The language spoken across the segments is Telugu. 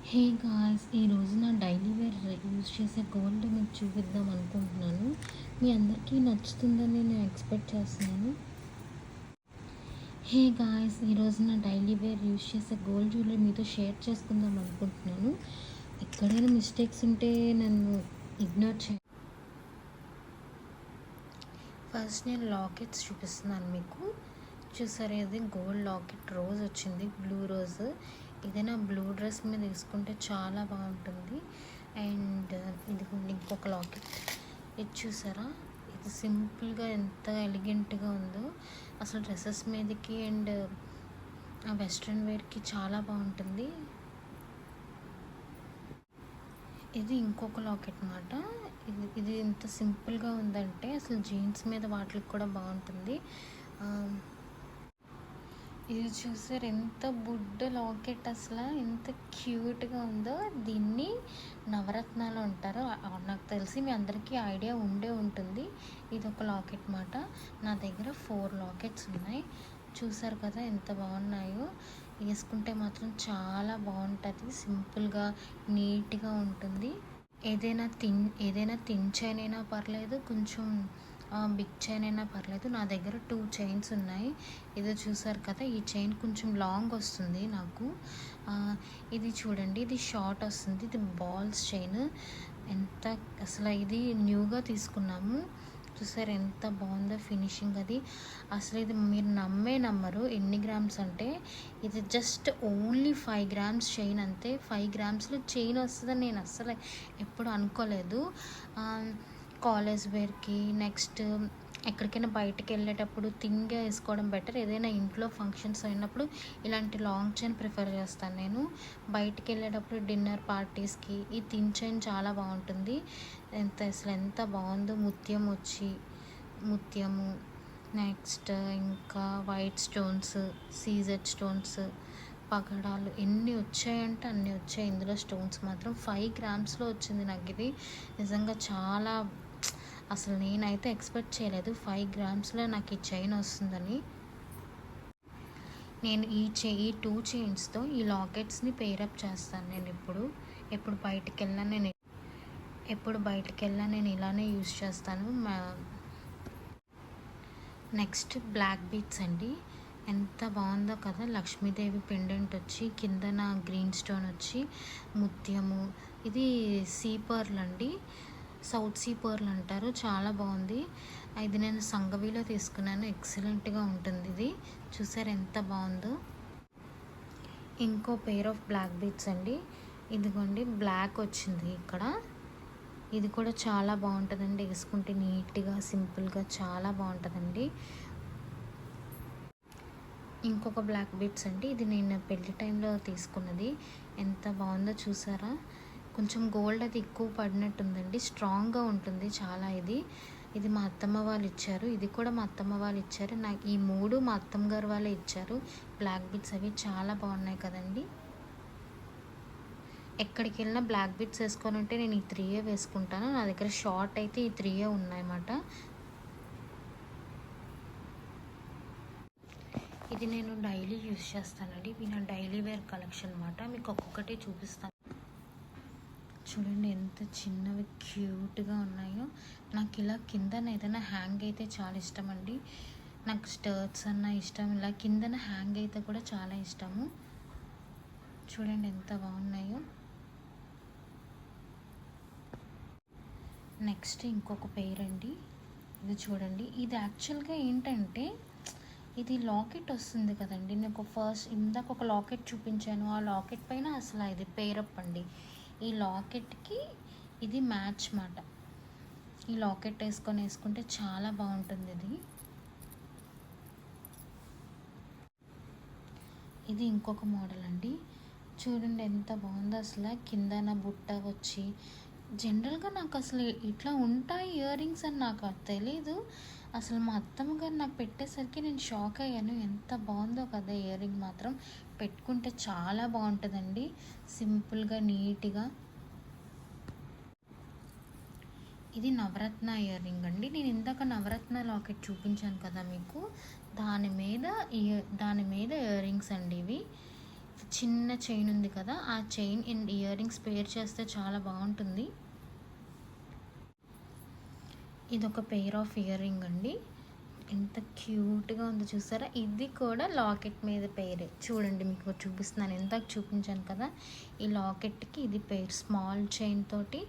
హే గాయ్స్, ఈరోజు నా డైలీ వేర్ యూజ్ చేసే గోల్డ్ మీకు చూపిద్దాం అనుకుంటున్నాను. మీ అందరికీ నచ్చుతుందని నేను ఎక్స్పెక్ట్ చేస్తున్నాను. హే గాయ్స్, ఈరోజు నా డైలీ వేర్ యూజ్ చేసే గోల్డ్ జ్యువెలరీ మీతో షేర్ చేసుకుందాం అనుకుంటున్నాను. ఎక్కడైనా మిస్టేక్స్ ఉంటే నన్ను ఇగ్నోర్ చేయండి. ఫస్ట్ నేను లాకెట్స్ చూపిస్తున్నాను మీకు. చూసారా, ఇది గోల్డ్ లాకెట్ రోజ్ వచ్చింది, బ్లూ రోజ్. ఏదైనా బ్లూ డ్రెస్ మీద వేసుకుంటే చాలా బాగుంటుంది. అండ్ ఇది ఇంకొక లాకెట్, ఇది చూసారా, ఇది సింపుల్గా ఎంత ఎలిగెంట్గా ఉందో. అసలు డ్రెస్సెస్ మీదకి అండ్ వెస్ట్రన్ వేర్కి చాలా బాగుంటుంది. ఇది ఇంకొక లాకెట్ అన్నమాట. ఇది ఎంత సింపుల్గా ఉందంటే అసలు జీన్స్ మీద వాటికి కూడా బాగుంటుంది. ఇది చూసారు, ఎంత బుడ్డ లాకెట్, అసలు ఎంత క్యూట్గా ఉందో. దీన్ని నవరత్నాలు అంటారు. నాకు తెలిసి మీ అందరికీ ఐడియా ఉండే ఉంటుంది. ఇది ఒక లాకెట్ మాట. నా దగ్గర 4 లాకెట్స్ ఉన్నాయి. చూసారు కదా ఎంత బాగున్నాయో. వేసుకుంటే మాత్రం చాలా బాగుంటుంది, సింపుల్గా నీట్గా ఉంటుంది. ఏదైనా థిన్ చైన్ అయినా పర్లేదు, కొంచెం బిగ్ చైన్ అయినా పర్లేదు. నా దగ్గర 2 చైన్స్ ఉన్నాయి. ఇది చూసారు కదా, ఈ చైన్ కొంచెం లాంగ్ వస్తుంది నాకు. ఇది చూడండి, ఇది షార్ట్ వస్తుంది. ఇది బాల్స్ చైన్. ఎంత అసలు ఇది న్యూగా తీసుకున్నాము. చూసారు ఎంత బాగుందో ఫినిషింగ్ అది. అసలు ఇది మీరు నమ్మరు ఎన్ని గ్రామ్స్ అంటే. ఇది జస్ట్ ఓన్లీ 5 గ్రామ్స్ చైన్ అంతే. 5 గ్రామ్స్లో చైన్ వస్తుందని నేను అస్సలు ఎప్పుడు అనుకోలేదు. కాలేజ్ వేర్కి, నెక్స్ట్ ఎక్కడికైనా బయటకు వెళ్ళేటప్పుడు థిన్గా వేసుకోవడం బెటర్. ఏదైనా ఇంట్లో ఫంక్షన్స్ అయినప్పుడు ఇలాంటి లాంగ్ చైన్ ప్రిఫర్ చేస్తాను నేను. బయటికి వెళ్ళేటప్పుడు డిన్నర్ పార్టీస్కి ఈ థిన్ చైన్ చాలా బాగుంటుంది. అసలు ఎంత బాగుందో. ముత్యము, నెక్స్ట్ ఇంకా వైట్ స్టోన్స్, సీజెడ్ స్టోన్స్, పగడాలు ఎన్ని వచ్చాయంటే అన్నీ వచ్చాయి. ఇందులో స్టోన్స్ మాత్రం 5 గ్రామ్స్లో వచ్చింది నాకు. ఇది నిజంగా చాలా, అసలు నేనైతే ఎక్స్పెక్ట్ చేయలేదు 5 గ్రామ్స్లో నాకు ఈ చైన్ వస్తుందని. నేను ఈ 2 చైన్స్తో ఈ లాకెట్స్ని పేరప్ చేస్తాను. నేను ఎప్పుడు బయటికి వెళ్ళినా నేను ఇలానే యూజ్ చేస్తాను. నెక్స్ట్ బ్లాక్ బీట్స్ అండి. ఎంత బాగుందో కదా. లక్ష్మీదేవి పెండెంట్ వచ్చి కిందన గ్రీన్ స్టోన్ వచ్చి ముత్యము. ఇది సీ పర్ల్ అండి, సౌత్ సీ పర్ల్ అంటారు. చాలా బాగుంది. ఇది నేను సంగవిలో తీసుకున్నాను. ఎక్సలెంట్గా ఉంటుంది ఇది. చూసారు ఎంత బాగుందో. ఇంకో పెయిర్ ఆఫ్ బ్లాక్ బీట్స్ అండి. ఇదిగోండి, బ్లాక్ వచ్చింది ఇక్కడ. ఇది కూడా చాలా బాగుంటుందండి. వేసుకుంటే నీట్గా సింపుల్గా చాలా బాగుంటుందండి. ఇంకొక బ్లాక్ బీట్స్ అండి. ఇది నేను పెళ్లి టైంలో తీసుకున్నది. ఎంత బాగుందో చూసారా. కొంచెం గోల్డ్ అది ఎక్కువ పడినట్టుందండి. స్ట్రాంగ్గా ఉంటుంది చాలా. ఇది మా అత్తమ్మ వాళ్ళు ఇచ్చారు. ఇది కూడా మా అత్తమ్మ వాళ్ళు ఇచ్చారు. నాకు ఈ 3 మా అత్తమ్మ గారు వాళ్ళే ఇచ్చారు. బ్లాక్ బీట్స్ అవి చాలా బాగున్నాయి కదండి. ఎక్కడికి వెళ్ళినా బ్లాక్ బీట్స్ వేసుకొని ఉంటే నేను ఈ 3 వేసుకుంటాను. నా దగ్గర షార్ట్ అయితే ఈ 3 ఉన్నాయన్నమాట. ఇది నేను డైలీ యూజ్ చేస్తానండి. ఇవి నా డైలీ వేర్ కలెక్షన్ అన్నమాట. మీకు ఒక్కొక్కటి చూపిస్తాను. చూడండి ఎంత చిన్నవి క్యూట్గా ఉన్నాయో. నాకు ఇలా కిందన ఏదైనా హ్యాంగ్ అయితే చాలా ఇష్టం అండి. నాకు స్టర్ట్స్ అన్న ఇష్టం, ఇలా కిందన హ్యాంగ్ అయితే కూడా చాలా ఇష్టము. చూడండి ఎంత బాగున్నాయో. నెక్స్ట్ ఇంకొక పెయిర్ అండి. ఇది చూడండి, ఇది యాక్చువల్గా ఏంటంటే ఇది లాకెట్ వస్తుంది కదండి. నాకు ఇందాక ఒక లాకెట్ చూపించాను. ఆ లాకెట్ పైన అసలు ఇది పేరప్ అండి. ఈ లాకెట్కి ఇది మ్యాచ్ మాట. ఈ లాకెట్ వేసుకుంటే చాలా బాగుంటుంది. ఇది ఇంకొక మోడల్ అండి. చూడండి ఎంత బాగుందో. అసలు కిందన బుట్ట వచ్చి, జనరల్గా నాకు అసలు ఇట్లా ఉంటాయి ఇయర్ రింగ్స్ అని నాకు తెలీదు. అసలు మా అత్తమ్మ గారు నాకు పెట్టేసరికి నేను షాక్ అయ్యాను. ఎంత బాగుందో కదా. ఇయర్ రింగ్ మాత్రం పెట్టుకుంటే చాలా బాగుంటుందండి, సింపుల్గా నీట్గా. ఇది నవరత్న ఇయర్ రింగ్ అండి. నేను ఇందాక నవరత్న లాకెట్ చూపించాను కదా మీకు, దాని మీద ఇయర్ రింగ్స్ అండి. ఇవి చిన్న చైన్ ఉంది కదా, ఆ చైన్ అండ్ ఇయర్ రింగ్స్ పేర్ చేస్తే చాలా బాగుంటుంది. ఇదొక పెయిర్ ఆఫ్ ఇయర్ రింగ్ అండి, ఎంత క్యూట్గా ఉందో చూసారా. ఇది కూడా లాకెట్ మీద పెయిర్. చూడండి మీకు చూపిస్తున్నాను, ఎంతకు చూపించాను కదా, ఈ లాకెట్కి ఇది పెయిర్. స్మాల్ చైన్ తోటి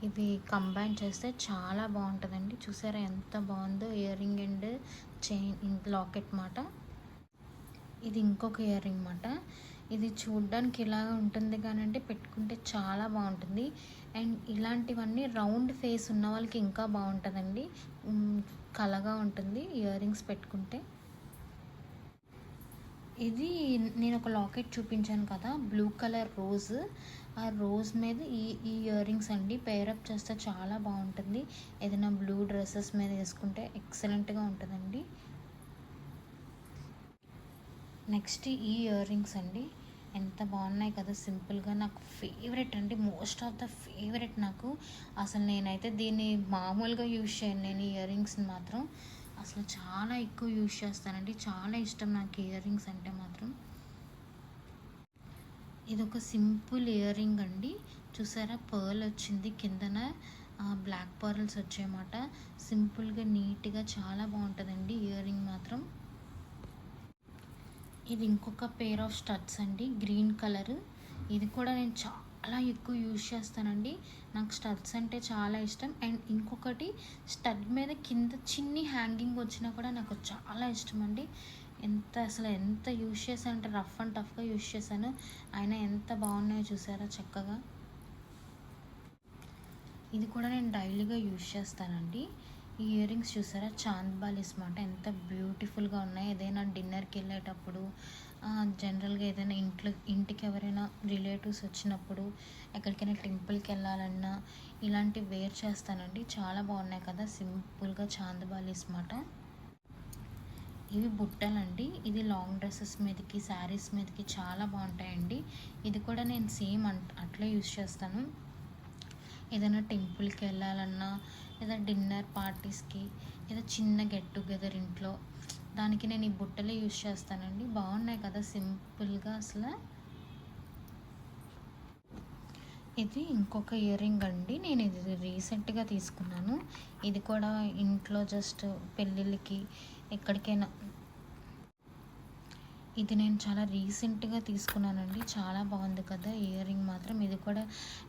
ఇవి కంబైన్ చేస్తే చాలా బాగుంటుందండి. చూసారా ఎంత బాగుందో ear ring and chain locket మాట. ఇది ఇంకొక ఇయర్ రింగ్ మాట. ఇది చూడ్డానికి ఇలా ఉంటుంది కానీ అంటే పెట్టుకుంటే చాలా బాగుంటుంది. అండ్ ఇలాంటివన్నీ రౌండ్ ఫేస్ ఉన్న వాళ్ళకి ఇంకా బాగుంటుందండి, కలగా ఉంటుంది ఇయర్ రింగ్స్ పెట్టుకుంటే. ఇది నేను ఒక లాకెట్ చూపించాను కదా, బ్లూ కలర్ రోజ్, ఆ రోజ్ మీద ఈ ఇయర్ రింగ్స్ అండి పేరప్ చేస్తే చాలా బాగుంటుంది. ఏదైనా బ్లూ డ్రెస్సెస్ మీద వేసుకుంటే ఎక్సలెంట్గా ఉంటుందండి. నెక్స్ట్ ఈ ఇయర్ రింగ్స్ అండి, ఎంత బాగున్నాయి కదా, సింపుల్గా. నాకు ఫేవరెట్ అండి, మోస్ట్ ఆఫ్ ద ఫేవరెట్ నాకు. అసలు నేనైతే దీన్ని మామూలుగా యూజ్ చేయను, నేను ఇయర్ రింగ్స్ని మాత్రం అసలు చాలా ఎక్కువ యూజ్ చేస్తానండి. చాలా ఇష్టం నాకు ఇయర్ రింగ్స్ అంటే మాత్రం. ఇదొక సింపుల్ ఇయర్ రింగ్ అండి, చూసారా పర్ల్ వచ్చింది కిందన, బ్లాక్ పర్ల్స్ వచ్చాయన్నమాట. సింపుల్గా నీట్గా చాలా బాగుంటుందండి ఇయర్ రింగ్ మాత్రం. ఇది ఇంకొక పేర్ ఆఫ్ స్టడ్స్ అండి, గ్రీన్ కలర్. ఇది కూడా నేను చాలా ఎక్కువ యూజ్ చేస్తానండి, నాకు స్టడ్స్ అంటే చాలా ఇష్టం. అండ్ ఇంకొకటి స్టడ్ మీద కింద చిన్ని హ్యాంగింగ్ వచ్చినా కూడా నాకు చాలా ఇష్టం అండి. ఎంత యూజ్ చేశాను అంటే రఫ్ అండ్ టఫ్గా యూజ్ చేశాను, అయినా ఎంత బాగున్నాయో చూసారా చక్కగా. ఇది కూడా నేను డైలీగా యూజ్ చేస్తానండి. ఈ ఇయర్ రింగ్స్ చూసారా చాంద్ బాలీస్ మాట, ఎంత బ్యూటిఫుల్గా ఉన్నాయి. ఏదైనా డిన్నర్కి వెళ్ళేటప్పుడు, జనరల్గా ఏదైనా ఇంటికి ఎవరైనా రిలేటివ్స్ వచ్చినప్పుడు, ఎక్కడికైనా టెంపుల్కి వెళ్ళాలన్నా ఇలాంటివి వేర్ చేస్తానండి, చాలా బాగున్నాయి కదా, సింపుల్గా చాంద్ బాలీస్ మాట. ఇవి బుట్టలండి, ఇది లాంగ్ డ్రెస్సెస్ మీదకి, శారీస్ మీదకి చాలా బాగుంటాయండి. ఇది కూడా నేను సేమ్ అట్లే యూజ్ చేస్తాను. ఏదైనా టెంపుల్కి వెళ్ళాలన్నా, లేదా డిన్నర్ పార్టీస్కి, ఏదో చిన్న గెట్ టుగెదర్ ఇంట్లో, దానికి నేను ఈ బుట్టలే యూజ్ చేస్తానండి. బాగున్నాయి కదా సింపుల్గా అసలు. ఇది ఇంకొక ఇయర్ రింగ్ అండి, నేను ఇది రీసెంట్గా తీసుకున్నాను. ఇది కూడా ఇంట్లో జస్ట్ పెళ్ళిళ్ళకి ఎక్కడికైనా, ఇది నేను చాలా రీసెంట్గా తీసుకున్నానండి, చాలా బాగుంది కదా ఇయర్ రింగ్ మాత్రం. ఇది కూడా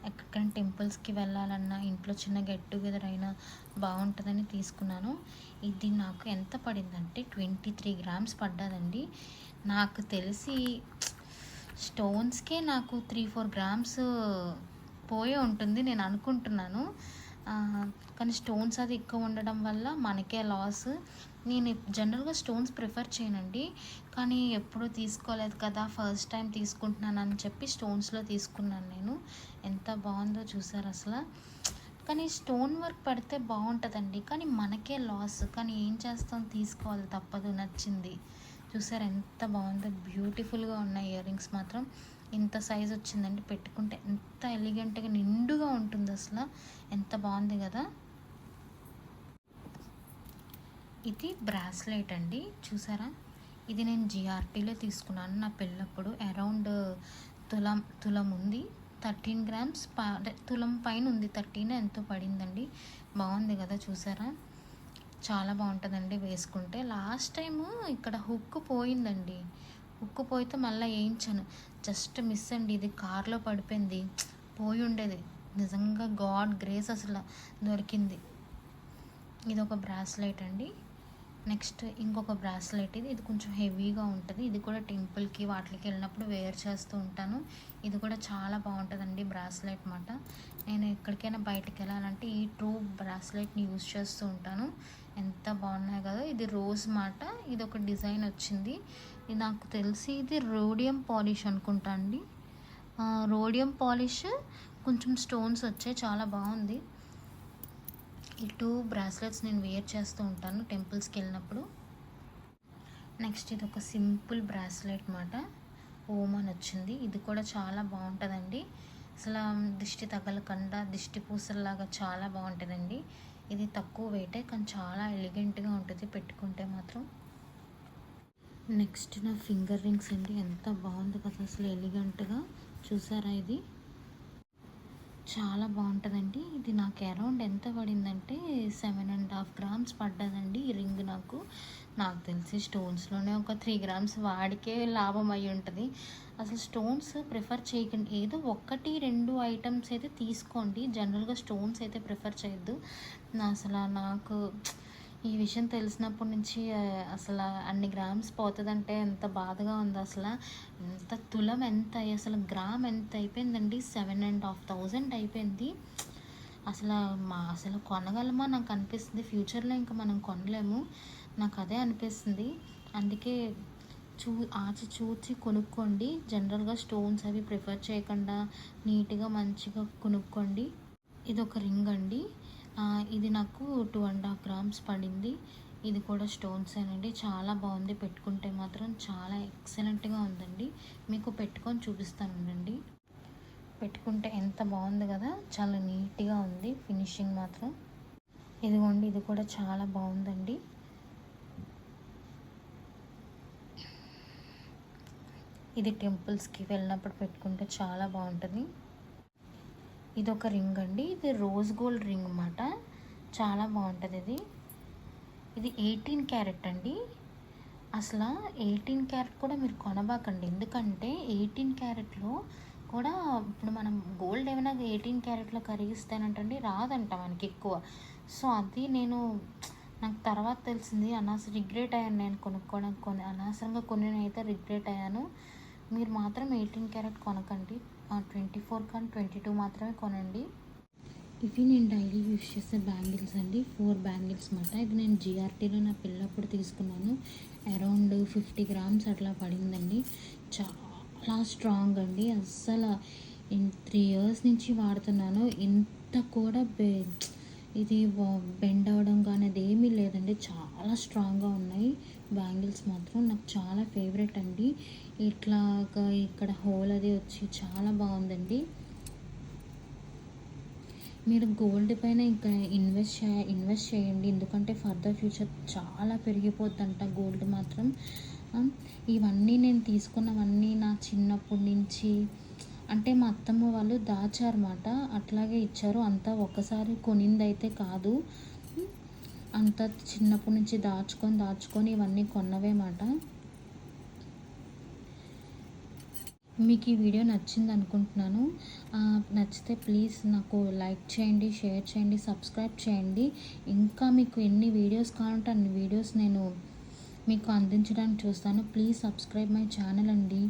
ఎక్కడికైనా టెంపుల్స్కి వెళ్ళాలన్నా, ఇంట్లో చిన్న గెట్ టుగెదర్ అయినా బాగుంటుందని తీసుకున్నాను. ఇది నాకు ఎంత పడిందంటే 23 గ్రామ్స్ పడ్డదండి. నాకు తెలిసి స్టోన్స్కే నాకు 3-4 గ్రామ్స్ పోయే ఉంటుంది నేను అనుకుంటున్నాను. కానీ స్టోన్స్ అది ఎక్కువ ఉండడం వల్ల మనకే లాస్. నేను జనరల్గా స్టోన్స్ ప్రిఫర్ చేయనండి, కానీ ఎప్పుడూ తీసుకోలేదు కదా, ఫస్ట్ టైం తీసుకుంటున్నాను అని చెప్పి స్టోన్స్లో తీసుకున్నాను నేను. ఎంత బాగుందో చూసారు అసలు. కానీ స్టోన్ వర్క్ పడితే బాగుంటుందండి, కానీ మనకే లాస్. కానీ ఏం చేస్తాం, తీసుకోవాలి తప్పదు, నచ్చింది. చూసారు ఎంత బాగుందో, బ్యూటిఫుల్గా ఉన్నాయి ఇయర్ రింగ్స్ మాత్రం. ఇంత సైజ్ వచ్చిందండి, పెట్టుకుంటే ఎంత ఎలిగెంట్గా నిండుగా ఉంటుంది అసలు, ఎంత బాగుంది కదా. ఇది బ్రాస్లెట్ అండి, చూసారా. ఇది నేను జిఆర్టీలో తీసుకున్నాను నా పెళ్ళప్పుడు. అరౌండ్ తులం ఉంది, 13 గ్రామ్స్ తులం పైన ఉంది, 13 ఎంతో పడిందండి. బాగుంది కదా చూసారా, చాలా బాగుంటుందండి వేసుకుంటే. లాస్ట్ టైము ఇక్కడ హుక్ పోయిందండి, హుక్ పోయితే మళ్ళీ వేయించాను, జస్ట్ మిస్ అండి. ఇది కార్లో పడిపోయింది, పోయి ఉండేది. నిజంగా గాడ్ గ్రేస్ అసలు దొరికింది. ఇది ఒక బ్రాస్లెట్ అండి. నెక్స్ట్ ఇంకొక బ్రాస్లెట్, ఇది కొంచెం హెవీగా ఉంటుంది. ఇది కూడా టెంపుల్కి వాటికి వెళ్ళినప్పుడు వేర్ చేస్తూ ఉంటాను. ఇది కూడా చాలా బాగుంటుందండి బ్రాస్లెట్ మాట. నేను ఎక్కడికైనా బయటకు వెళ్ళాలంటే ఈ 2 బ్రాస్లెట్ని యూజ్ చేస్తూ ఉంటాను. ఎంత బాగున్నాయి కదా. ఇది రోజ్ మాట, ఇది ఒక డిజైన్ వచ్చింది. ఇది నాకు తెలిసి ఇది రోడియం పాలిష్ అనుకుంటా అండి. రోడియం పాలిష్, కొంచెం స్టోన్స్ వచ్చాయి, చాలా బాగుంది. ఈ 2 బ్రాస్లెట్స్ నేను వేర్ చేస్తూ ఉంటాను టెంపుల్స్కి వెళ్ళినప్పుడు. నెక్స్ట్ ఇది ఒక సింపుల్ బ్రాస్లెట్ మాట, ఓమ్ అని వచ్చింది. ఇది కూడా చాలా బాగుంటుందండి, అసలు దిష్టి తగలకుండా దిష్టి పూసల్లాగా చాలా బాగుంటుందండి. ఇది తక్కువ వెయిటే కానీ చాలా ఎలిగెంట్గా ఉంటుంది పెట్టుకుంటే మాత్రం. నెక్స్ట్ నా ఫింగర్ రింగ్స్ అండి. ఎంత బాగుంది కదా అసలు, ఎలిగెంట్గా. చూసారా ఇది? చాలా బాగుంటుందండి. ఇది నాకు అరౌండ్ ఎంత పడిందంటే 7.5 గ్రామ్స్ పడ్డదండి ఈ రింగ్. నాకు తెలిసి స్టోన్స్లోనే ఒక 3 గ్రామ్స్ వాడికే లాభం అయి ఉంటుంది. అసలు స్టోన్స్ ప్రిఫర్ చేయకండి, ఏదో 1-2 ఐటమ్స్ అయితే తీసుకోండి. జనరల్గా స్టోన్స్ అయితే ప్రిఫర్ చేయొద్దు. నాకు ఈ విషయం తెలిసినప్పటి నుంచి అసలు అన్ని గ్రామ్స్ పోతుందంటే ఎంత బాధగా ఉంది అసలు. ఎంత తులం ఎంత అసలు గ్రామ్ ఎంత అయిపోయిందండి, 7,500 అయిపోయింది. అసలు కొనగలమా నాకు అనిపిస్తుంది. ఫ్యూచర్లో ఇంకా మనం కొనలేము, నాకు అదే అనిపిస్తుంది. అందుకే చూచి కొనుక్కోండి. జనరల్గా స్టోన్స్ అవి ప్రిఫర్ చేయకుండా నీట్గా మంచిగా కొనుక్కోండి. ఇది ఒక రింగ్ అండి. ఇది నాకు 2.5 గ్రామ్స్ పడింది. ఇది కూడా స్టోన్సేనండి. చాలా బాగుంది, పెట్టుకుంటే మాత్రం చాలా ఎక్సలెంట్గా ఉందండి. మీకు పెట్టుకొని చూపిస్తానండి. పెట్టుకుంటే ఎంత బాగుంది కదా, చాలా నీట్గా ఉంది ఫినిషింగ్ మాత్రం. ఇదిగోండి, ఇది కూడా చాలా బాగుందండి. ఇది టెంపుల్స్కి వెళ్ళినప్పుడు పెట్టుకుంటే చాలా బాగుంటుంది. ఇది ఒక రింగ్ అండి. ఇది రోజ్ గోల్డ్ రింగ్ అన్నమాట. చాలా బాగుంటుంది ఇది 18 క్యారెట్ అండి. అసలు 18 క్యారెట్ కూడా మీరు కొనబాకండి. ఎందుకంటే 18 క్యారెట్లో కూడా ఇప్పుడు మనం గోల్డ్ ఏమైనా 18 క్యారెట్లో కరిగిస్తానంటండి రాదంట మనకి ఎక్కువ. సో అది నాకు తర్వాత తెలిసింది. రిగ్రెట్ అయ్యాను నేను కొనుక్కోవడానికి. అనవసరంగా నేనైతే రిగ్రెట్ అయ్యాను. మీరు మాత్రం 18 క్యారెట్ కొనకండి, 24 కానీ 22 మాత్రమే కొనండి. ఇవి నేను డైలీ యూజ్ చేసే బ్యాంగిల్స్ అండి. 4 బ్యాంగిల్స్ అన్నమాట. ఇది నేను జిఆర్టీలో నా పిల్లప్పుడు తీసుకున్నాను. అరౌండ్ 50 గ్రామ్స్ అట్లా పడిందండి. చాలా స్ట్రాంగ్ అండి. అస్సలు 3 ఇయర్స్ నుంచి వాడుతున్నాను. ఇంత కూడా ఇది బెండ్ అవ్వడం కానీ అది ఏమీ లేదండి. చాలా స్ట్రాంగ్గా ఉన్నాయి బ్యాంగిల్స్ మాత్రం. నాకు చాలా ఫేవరెట్ అండి. ఇట్లాగా ఇక్కడ హోల్ అది వచ్చి చాలా బాగుందండి. మీరు గోల్డ్ పైన ఇంకా ఇన్వెస్ట్ చేయండి. ఎందుకంటే ఫర్దర్ ఫ్యూచర్ చాలా పెరిగిపోద్దంట గోల్డ్ మాత్రం. ఇవన్నీ నేను తీసుకున్నవన్నీ నా చిన్నప్పటి నుంచి, అంటే మా అత్తమ్మ వాళ్ళు దాచారన్నమాట. అట్లాగే ఇచ్చారు. అంతా ఒకసారి కొనిందైతే కాదు, అంతా చిన్నప్పటి నుంచి దాచుకొని ఇవన్నీ కొన్నవేమాట. మీకు ఈ వీడియో నచ్చింది అనుకుంటున్నాను. నచ్చితే ప్లీజ్ నాకు లైక్ చేయండి, షేర్ చేయండి, సబ్స్క్రైబ్ చేయండి. ఇంకా మీకు ఎన్ని వీడియోస్ కావాలంటే అన్ని వీడియోస్ నేను మీకు అందించడానికి చూస్తాను. ప్లీజ్ సబ్స్క్రైబ్ మై ఛానల్ అండి.